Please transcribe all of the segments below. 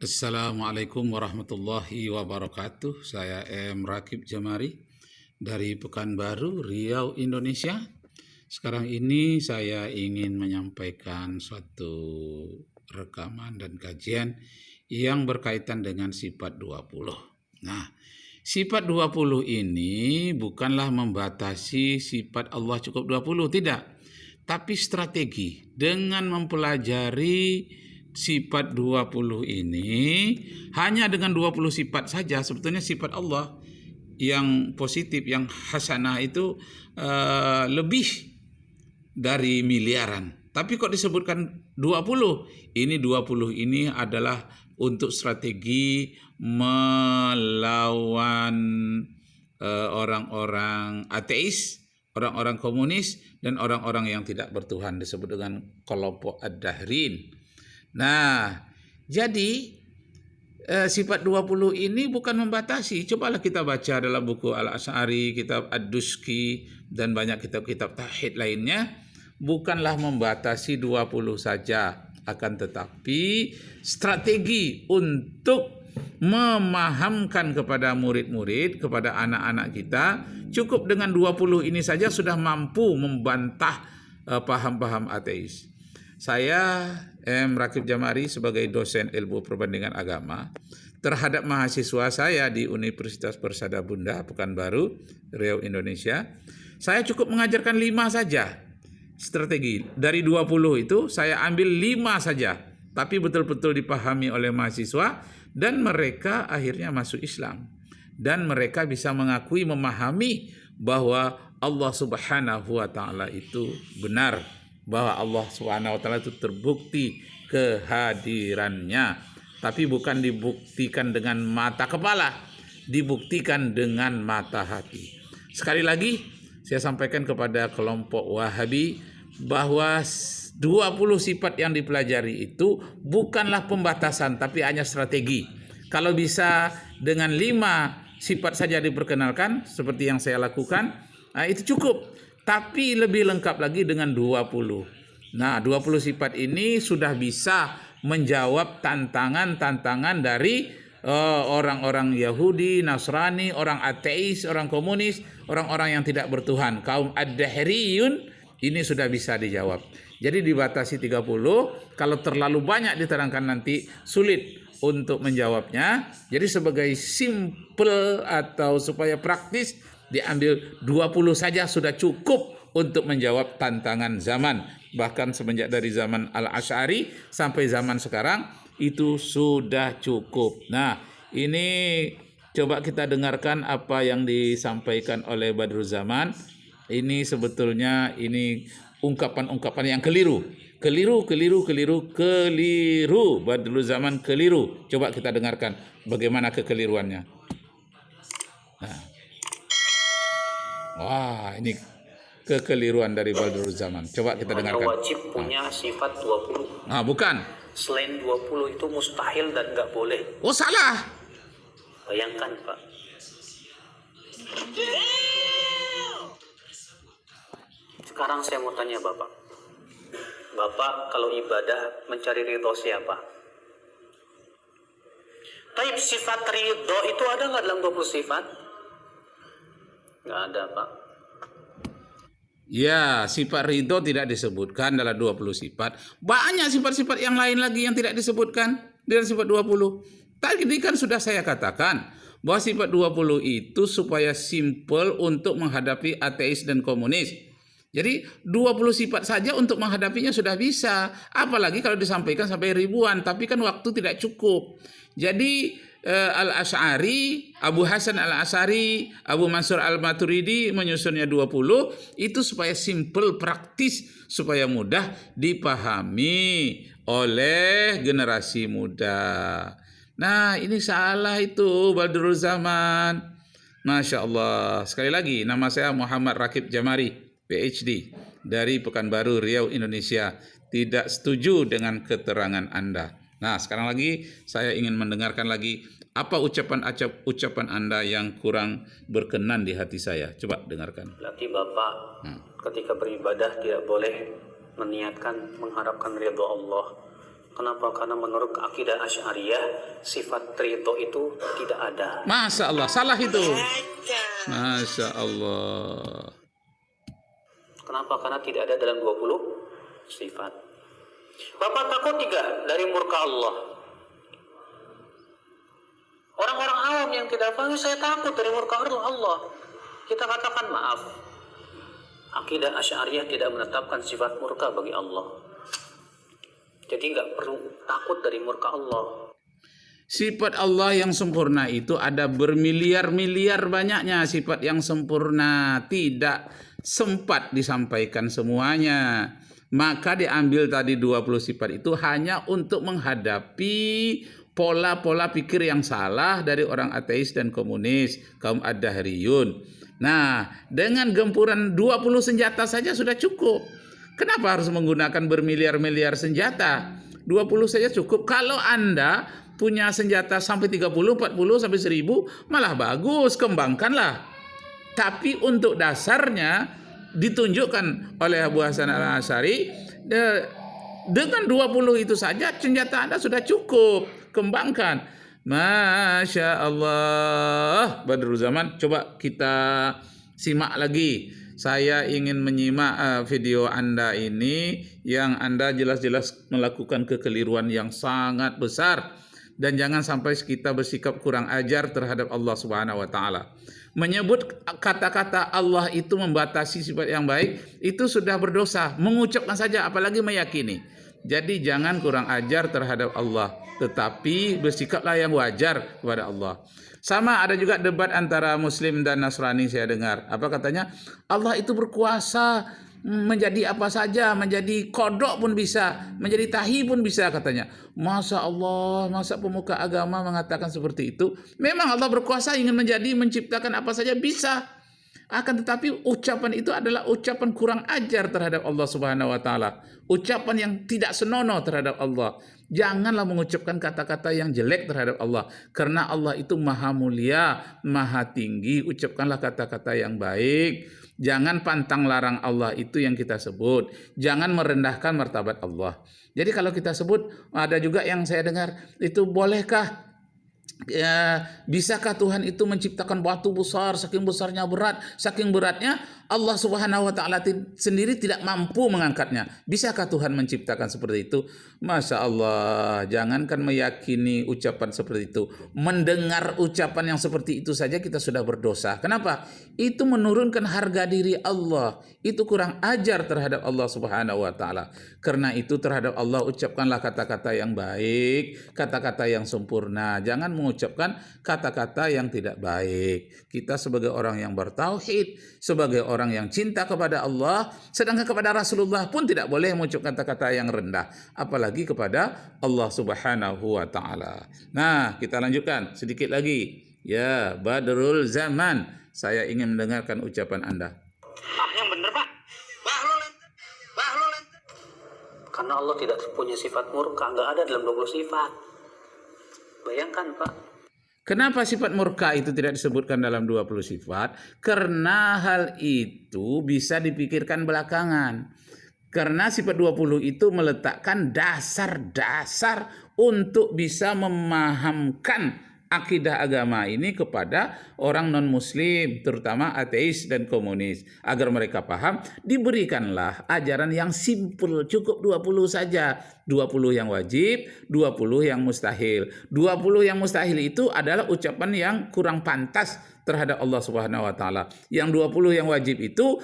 Assalamualaikum warahmatullahi wabarakatuh. Saya M. Rakib Jamari dari Pekanbaru, Riau, Indonesia. Sekarang ini saya ingin menyampaikan suatu rekaman dan kajian yang berkaitan dengan sifat 20. Nah, sifat 20 ini bukanlah membatasi sifat Allah cukup 20, tidak. Tapi strategi dengan mempelajari sifat 20 ini, hanya dengan 20 sifat saja sebetulnya sifat Allah yang positif, yang hasanah itu lebih dari miliaran. Tapi kok disebutkan 20? Ini 20 ini adalah untuk strategi melawan orang-orang ateis, orang-orang komunis, dan orang-orang yang tidak bertuhan, disebut dengan kelompok ad-dahrin. Nah, jadi sifat 20 ini bukan membatasi. Cobalah kita baca dalam buku Al-Asy'ari, kitab Ad-Duski, dan banyak kitab-kitab tauhid lainnya. Bukanlah membatasi 20 saja, akan tetapi strategi untuk memahamkan kepada murid-murid, kepada anak-anak kita, cukup dengan 20 ini saja sudah mampu membantah paham-paham ateis. Saya M. Rakib Jamari sebagai dosen ilmu perbandingan agama terhadap mahasiswa saya di Universitas Persada Bunda, Pekanbaru, Riau, Indonesia. Saya cukup mengajarkan 5 saja strategi. Dari 20 itu saya ambil 5 saja, tapi betul-betul dipahami oleh mahasiswa dan mereka akhirnya masuk Islam. Dan mereka bisa mengakui, memahami bahwa Allah Subhanahu wa Ta'ala itu benar, bahwa Allah Subhanahu wa Ta'ala itu terbukti kehadirannya, tapi bukan dibuktikan dengan mata kepala, dibuktikan dengan mata hati. Sekali lagi saya sampaikan kepada kelompok Wahabi bahwa 20 sifat yang dipelajari itu bukanlah pembatasan, tapi hanya strategi. Kalau bisa dengan 5 sifat saja diperkenalkan seperti yang saya lakukan, itu cukup. Tapi lebih lengkap lagi dengan 20. Nah, 20 sifat ini sudah bisa menjawab tantangan-tantangan dari orang-orang Yahudi, Nasrani, orang ateis, orang komunis, orang-orang yang tidak bertuhan. Kaum ad-dahriyun ini sudah bisa dijawab. Jadi dibatasi 30, kalau terlalu banyak diterangkan nanti sulit untuk menjawabnya. Jadi sebagai simple atau supaya praktis, diambil 20 saja sudah cukup untuk menjawab tantangan zaman. Bahkan semenjak dari zaman Al-Asy'ari sampai zaman sekarang itu sudah cukup. Nah, ini coba kita dengarkan apa yang disampaikan oleh Badruzzaman. Ini sebetulnya ini ungkapan-ungkapan yang keliru. Keliru. Badruzzaman keliru. Coba kita dengarkan bagaimana kekeliruannya. Nah. Wah, ini kekeliruan dari Badruzzaman. Coba kita dengarkan. Wajib punya sifat 20. Nah, bukan. Selain 20 itu mustahil dan nggak boleh. Oh, salah. Bayangkan, Pak. Sekarang saya mau tanya Bapak. Bapak kalau ibadah mencari ridho siapa? Taib sifat ridho itu ada nggak dalam 20 sifat? Nggak ada, Pak. Ya, sifat ridho tidak disebutkan dalam 20 sifat. Banyak sifat-sifat yang lain lagi yang tidak disebutkan dalam sifat 20. Tadi kan sudah saya katakan bahwa sifat 20 itu supaya simple untuk menghadapi ateis dan komunis. Jadi 20 sifat saja untuk menghadapinya sudah bisa. Apalagi kalau disampaikan sampai ribuan, tapi kan waktu tidak cukup. Jadi Al-Asy'ari, Abu Hasan Al-Asy'ari, Abu Mansur Al-Maturidi menyusunnya 20 itu supaya simple, praktis, supaya mudah dipahami oleh generasi muda. Nah, ini salah itu Badruzzaman. Masya Allah. Sekali lagi, nama saya Muhammad Rakib Jamari, PhD dari Pekanbaru, Riau, Indonesia. Tidak setuju dengan keterangan Anda. Nah, sekarang lagi saya ingin mendengarkan lagi apa ucapan Anda yang kurang berkenan di hati saya. Coba dengarkan. Berarti Bapak ketika beribadah tidak boleh meniatkan mengharapkan ridho Allah, Kenapa? Karena menurut akidah Asy'ariyah sifat ridho itu tidak ada. Masya Allah, salah itu. Masya Allah. Kenapa? Karena tidak ada dalam 20 sifat. Bapak takut tidak dari murka Allah? Orang-orang awam yang tidak paham, saya takut dari murka Allah. Kita katakan maaf. Akidah Asy'ariyah tidak menetapkan sifat murka bagi Allah. Jadi nggak perlu takut dari murka Allah. Sifat Allah yang sempurna itu ada bermiliar-miliar banyaknya sifat yang sempurna. Tidak sempat disampaikan semuanya. Maka diambil tadi 20 sifat itu hanya untuk menghadapi pola-pola pikir yang salah dari orang ateis dan komunis, kaum ad-dahriyun. Nah, dengan gempuran 20 senjata saja sudah cukup. Kenapa harus menggunakan bermiliar-miliar senjata? 20 saja cukup. Kalau Anda punya senjata sampai 30, 40, sampai 1000, malah bagus, kembangkanlah. Tapi untuk dasarnya ditunjukkan oleh Abu Hasan al-Asy'ari, dengan 20 itu saja senjata Anda sudah cukup. Kembangkan. Masya Allah. Badrul Zaman, coba kita simak lagi. Saya ingin menyimak video Anda ini yang Anda jelas-jelas melakukan kekeliruan yang sangat besar, dan jangan sampai kita bersikap kurang ajar terhadap Allah Subhanahu wa taala. Menyebut kata-kata Allah itu membatasi sifat yang baik itu sudah berdosa, mengucapkan saja apalagi meyakini. Jadi jangan kurang ajar terhadap Allah, tetapi bersikaplah yang wajar kepada Allah. Sama ada juga debat antara Muslim dan Nasrani saya dengar. Apa katanya? Allah itu berkuasa menjadi apa saja, menjadi kodok pun bisa, menjadi tahi pun bisa katanya. Masa Allah, masa pemuka agama mengatakan seperti itu? Memang Allah berkuasa ingin menciptakan apa saja bisa. Akan tetapi ucapan itu adalah ucapan kurang ajar terhadap Allah Subhanahu wa taala. Ucapan yang tidak senonoh terhadap Allah. Janganlah mengucapkan kata-kata yang jelek terhadap Allah, karena Allah itu maha mulia, maha tinggi. Ucapkanlah kata-kata yang baik. Jangan pantang larang Allah, itu yang kita sebut. Jangan merendahkan martabat Allah. Jadi kalau kita sebut, ada juga yang saya dengar, itu bolehkah? Bisakah Tuhan itu menciptakan batu besar, saking besarnya berat, saking beratnya Allah Subhanahu wa taala sendiri tidak mampu mengangkatnya? Bisakah Tuhan menciptakan seperti itu? Masya Allah, jangankan meyakini ucapan seperti itu, mendengar ucapan yang seperti itu saja kita sudah berdosa. Kenapa? Itu menurunkan harga diri Allah. Itu kurang ajar terhadap Allah Subhanahu wa taala. Karena itu terhadap Allah ucapkanlah kata-kata yang baik, kata-kata yang sempurna. Jangan mengucapkan kata-kata yang tidak baik. Kita sebagai orang yang bertauhid, sebagai orang yang cinta kepada Allah, sedangkan kepada Rasulullah pun tidak boleh mengucapkan kata-kata yang rendah, apalagi kepada Allah Subhanahu wa taala. Nah, kita lanjutkan sedikit lagi. Ya, Badrul Zaman, saya ingin mendengarkan ucapan Anda. Yang benar, Pak. Karena Allah tidak punya sifat murka, nggak ada dalam 20 sifat. Bayangkan, Pak. Kenapa sifat murka itu tidak disebutkan dalam 20 sifat? Karena hal itu bisa dipikirkan belakangan. Karena sifat 20 itu meletakkan dasar-dasar untuk bisa memahamkan akidah agama ini kepada orang non-muslim, terutama ateis dan komunis. Agar mereka paham, diberikanlah ajaran yang simpel, cukup 20 saja. 20 yang wajib, 20 yang mustahil. 20 yang mustahil itu adalah ucapan yang kurang pantas terhadap Allah Subhanahu wa taala. Yang 20 yang wajib itu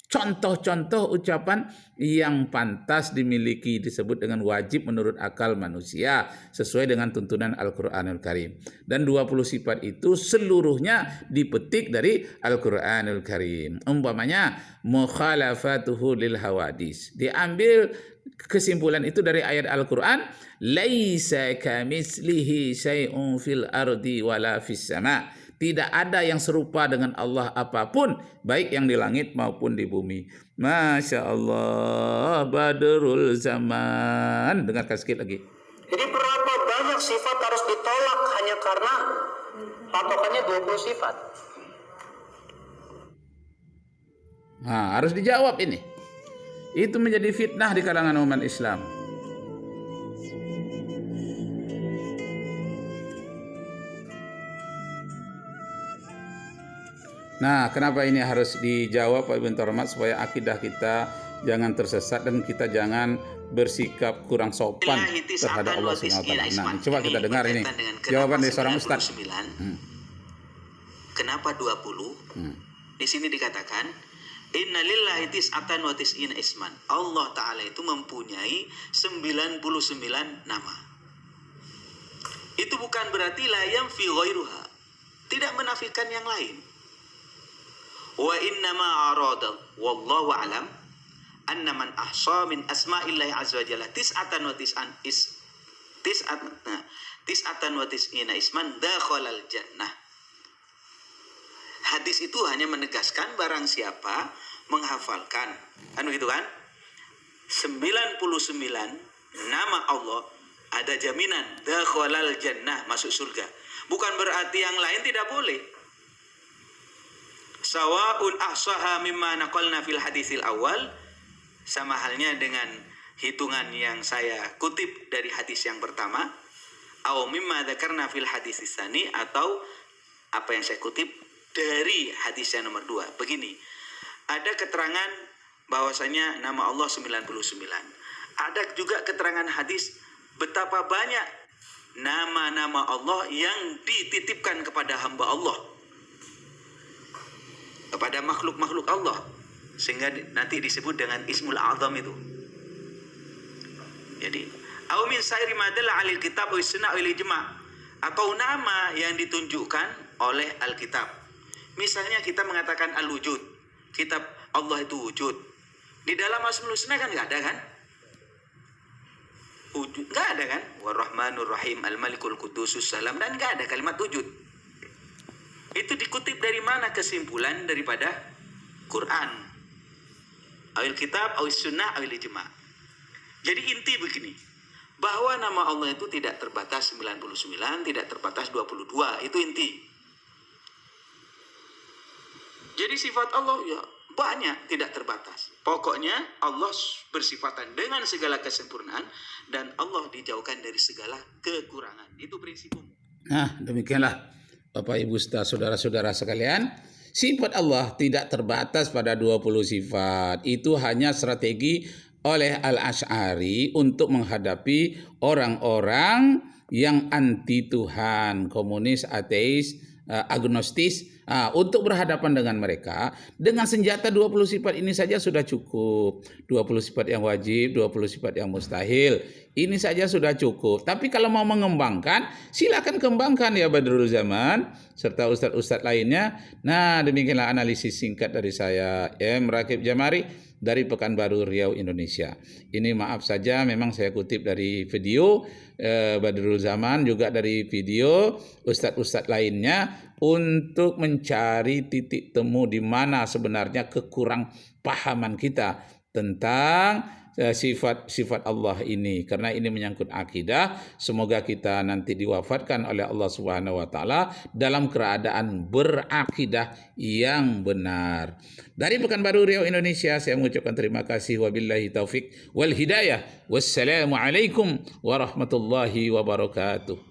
contoh-contoh ucapan yang pantas dimiliki, disebut dengan wajib menurut akal manusia sesuai dengan tuntunan Al-Qur'anul Karim. Dan 20 sifat itu seluruhnya dipetik dari Al-Qur'anul Karim. Umpamanya mukhalafatuhu lil hawadis. Diambil kesimpulan itu dari ayat Al-Qur'an, laisa kamitslihi syai'un fil ardi wala fis sama'. Tidak ada yang serupa dengan Allah apapun, baik yang di langit maupun di bumi. Masya Allah, Badrul Zaman. Dengarkan sedikit lagi. Jadi berapa banyak sifat harus ditolak hanya karena patokannya 20 sifat? Nah, harus dijawab ini. Itu menjadi fitnah di kalangan umat Islam. Nah, kenapa ini harus dijawab Pak Ibn Rahmat supaya akidah kita jangan tersesat dan kita jangan bersikap kurang sopan terhadap Allah Subhanahu wa taala. Nah, coba kita dengar ini jawaban dari seorang ustaz. Kenapa 20? Di sini dikatakan Inna lillahi tis'atan wa tis'ina isman. Allah Ta'ala itu mempunyai 99 nama. Itu bukan berarti la yanfi ghairuha, tidak menafikan yang lain. Wa innama arada wallahu alam anna man ahsa min asma'illahi azza wa jalla tis'atan wa tis'ina isman dakhalal jannah. Hadis itu hanya menegaskan barang siapa menghafalkan, kan begitu kan? 99 nama Allah, ada jaminan dakhalal jannah, masuk surga. Bukan berarti yang lain tidak boleh. Sawa'un ahsaha mimma naqalna fil hadisil awal, sama halnya dengan hitungan yang saya kutip dari hadis yang pertama, aw mimma dzakarna fil hadisis tsani, atau apa yang saya kutip dari hadis yang nomor 2. Begini, ada keterangan bahwasanya nama Allah 99. Ada juga keterangan hadis betapa banyak nama-nama Allah yang dititipkan kepada hamba Allah, kepada makhluk-makhluk Allah, sehingga nanti disebut dengan Ismul A'zam itu. Jadi, au min sairi madalla 'alil kitab wa sunnah wal ijma', atau nama yang ditunjukkan oleh Alkitab. Misalnya kita mengatakan al-wujud, kitab Allah itu wujud. Di dalam Asmaul Husna kan enggak ada kan? Wujud enggak ada kan? War-Rahmanur Rahim, Al-Malikul Qudusus Salam, dan enggak ada kalimat wujud. Itu dikutip dari mana kesimpulan daripada Quran? Awil kitab, awil sunnah, awil ijma'. Jadi inti begini, bahwa nama Allah itu tidak terbatas 99, tidak terbatas 22, itu inti. Jadi sifat Allah ya banyak, tidak terbatas. Pokoknya Allah bersifatan dengan segala kesempurnaan dan Allah dijauhkan dari segala kekurangan. Itu prinsip umum. Nah, demikianlah Bapak Ibu saudara-saudara sekalian, sifat Allah tidak terbatas pada 20 sifat. Itu hanya strategi oleh Al-Asy'ari untuk menghadapi orang-orang yang anti Tuhan, komunis, ateis, agnostis. Untuk berhadapan dengan mereka, dengan senjata 20 sifat ini saja sudah cukup. 20 sifat yang wajib, 20 sifat yang mustahil. Ini saja sudah cukup. Tapi kalau mau mengembangkan, silakan kembangkan ya Badrul Zaman serta ustadz-ustadz lainnya. Nah, demikianlah analisis singkat dari saya, M. Rakib Jamari dari Pekanbaru Riau, Indonesia. Ini maaf saja, memang saya kutip dari video Badrul Zaman, juga dari video ustadz-ustadz lainnya, untuk mencari titik temu di mana sebenarnya kekurang pahaman kita tentang sifat-sifat Allah ini, karena ini menyangkut akidah. Semoga kita nanti diwafatkan oleh Allah Subhanahu wa taala dalam keadaan berakidah yang benar. Dari Pekanbaru Riau, Indonesia, saya mengucapkan terima kasih, wabillahi taufik wal hidayah. Wassalamualaikum warahmatullahi wabarakatuh.